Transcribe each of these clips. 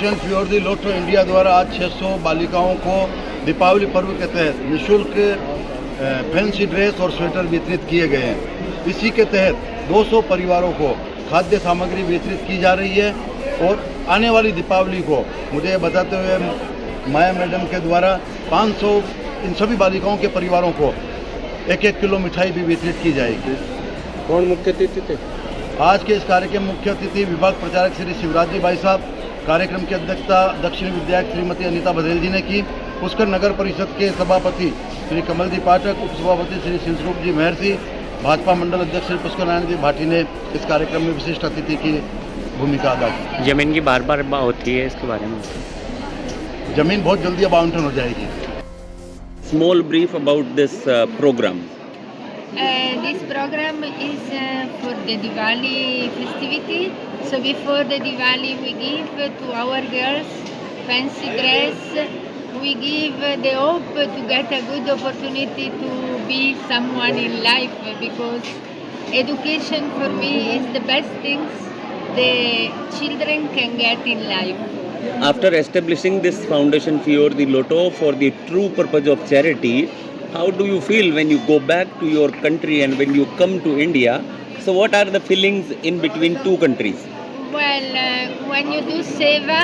Operation फ्योर the लोटो India द्वारा आज 600 बालिकाओं को दीपावली पर्व के तहत निःशुल्क फैंसी ड्रेस और स्वेटर वितरित किए गए हैं। इसी के तहत 200 परिवारों को खाद्य सामग्री वितरित की जा रही है और आने वाली दीपावली को मुझे बताते हुए माया मैडम के द्वारा 500 इन सभी बालिकाओं के परिवारों को 1-1 किलो मिठाई भी वितरित की जाएगी। कौन मुख्य अतिथि थे? आज के इस कार्य के मुख्य अतिथि विभाग प्रचारक श्री शिवराज जी भाई साहब, कार्यक्रम की अध्यक्षता दक्षिण विधायक श्रीमती अनीता बघेल जी ने की। पुष्कर नगर परिषद के सभापति श्री कमल जी पाठक, उपसभापति श्री सिंसरूप जी महर्षि, भाजपा मंडल अध्यक्ष श्री पुष्कर नारायण जी भाटी ने इस कार्यक्रम में विशिष्ट अतिथि की भूमिका अदा की। जमीन की बार बार होती है, इसके बारे में जमीन बहुत जल्दी अब आवंटन हो जाएगी। Small brief about this program. This program is for the Diwali festivity. So before the Diwali, we give to our girls fancy dress. We give the hope to get a good opportunity to be someone in life, because education for me is the best things the children can get in life. After establishing this foundation Fior the Lotto for the true purpose of charity, how do you feel when you go back to your country and when you come to India? So what are the feelings in between two countries? Well, when you do seva,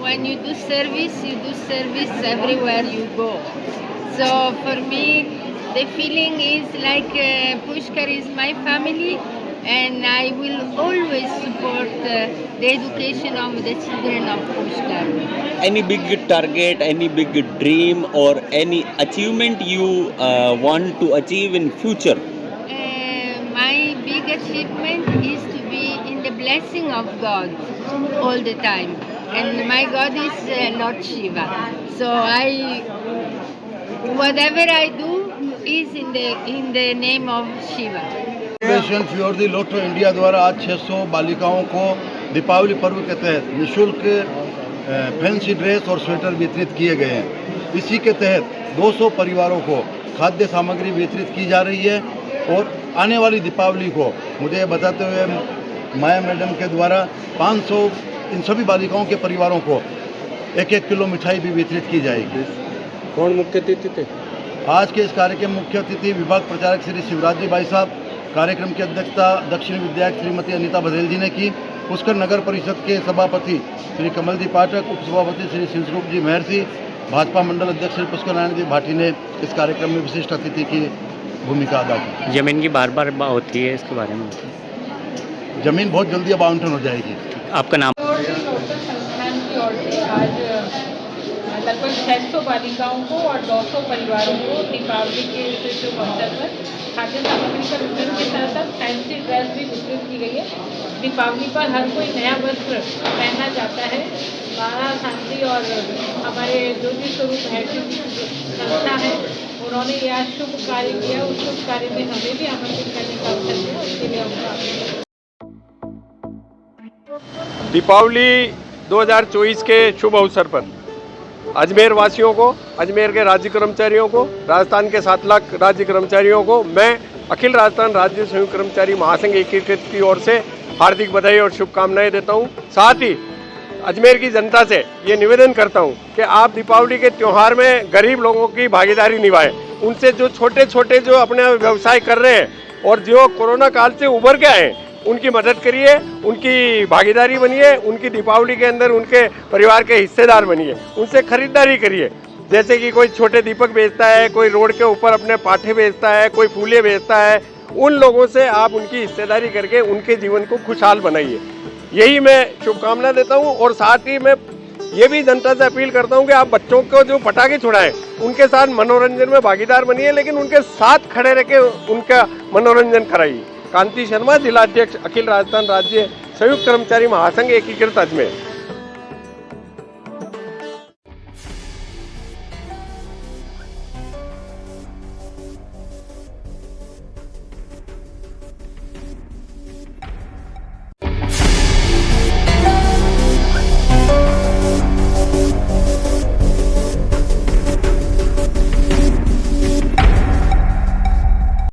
when you do service everywhere you go. So for me, the feeling is like Pushkar is my family, and I will always support the education of the children of Pushkar. Any big target, any big dream or any achievement you want to achieve in future? My big achievement is to be in the blessing of God all the time. And my God is Lord Shiva. So whatever I do is in the name of Shiva. Operation फ्योर the लोटो India द्वारा आज 600 बालिकाओं को दीपावली पर्व के तहत निःशुल्क फैंसी ड्रेस और स्वेटर वितरित किए गए हैं। इसी के तहत 200 परिवारों को खाद्य सामग्री वितरित की जा रही है और आने वाली दीपावली को मुझे बताते हुए माया मैडम के द्वारा 500 इन सभी बालिकाओं के परिवारों को 1-1 किलो मिठाई भी वितरित की जाएगी। कौन मुख्य अतिथि थे? आज के इस कार्य के मुख्य अतिथि विभाग प्रचारक श्री शिवराज जी भाई साहब, कार्यक्रम की अध्यक्षता दक्षिण विधायक श्रीमती अनीता बघेल जी ने की। पुष्कर नगर परिषद के सभापति श्री कमल जी पाठक, उपसभापति श्री सिंसरूप जी महर्षि, भाजपा मंडल अध्यक्ष श्री पुष्कर नारायण जी भाटी ने इस कार्यक्रम में विशिष्ट अतिथि की भूमिका अदा की। जमीन की बार बार होती है, इसके बारे में जमीन बहुत जल्दी अब आवंटन हो जाएगी। आपका नाम? संस्थान की ओर से आज लगभग 600 बालिकाओं को और 200 परिवारों को दीपावली के शुभ अवसर पर खाद्य सामग्री का वितरण के साथ साथ फैंसी ड्रेस भी वितरित की गई है। दीपावली पर हर कोई नया वस्त्र पहनना चाहता है। माला शांति और हमारे ज्योति स्वरूप हैटी संस्था है, उन्होंने यह शुभ कार्य किया। उस शुभ कार्य में हमें भी आमंत्रित करने का अवसर दिया, उसके लिए हम दीपावली 2024 के शुभ अवसर पर अजमेर वासियों को, अजमेर के राज्य कर्मचारियों को, राजस्थान के 7 लाख राज्य कर्मचारियों को मैं अखिल राजस्थान राज्य संयुक्त कर्मचारी महासंघ एकीकृत की ओर से हार्दिक बधाई और शुभकामनाएं देता हूं। साथ ही अजमेर की जनता से ये निवेदन करता हूं कि आप दीपावली के त्यौहार में गरीब लोगों की भागीदारी निभाएं। उनसे जो छोटे छोटे जो अपने व्यवसाय कर रहे हैं और जो कोरोना काल से उभर के आए, उनकी मदद करिए, उनकी भागीदारी बनिए, उनकी दीपावली के अंदर उनके परिवार के हिस्सेदार बनिए, उनसे खरीदारी करिए। जैसे कि कोई छोटे दीपक बेचता है, कोई रोड के ऊपर अपने पाठे बेचता है, कोई फूले बेचता है, उन लोगों से आप उनकी हिस्सेदारी करके उनके जीवन को खुशहाल बनाइए। यही मैं शुभकामना देता हूँ। और साथ ही मैं ये भी जनता से अपील करता हूँ कि आप बच्चों को जो पटाखे छुड़ाएं, उनके साथ मनोरंजन में भागीदार बनिए, लेकिन उनके साथ खड़े रह के उनका मनोरंजन कराइए। कांति शर्मा, जिला अध्यक्ष, अखिल राजस्थान राज्य संयुक्त कर्मचारी महासंघ एकीकृत अजमेर।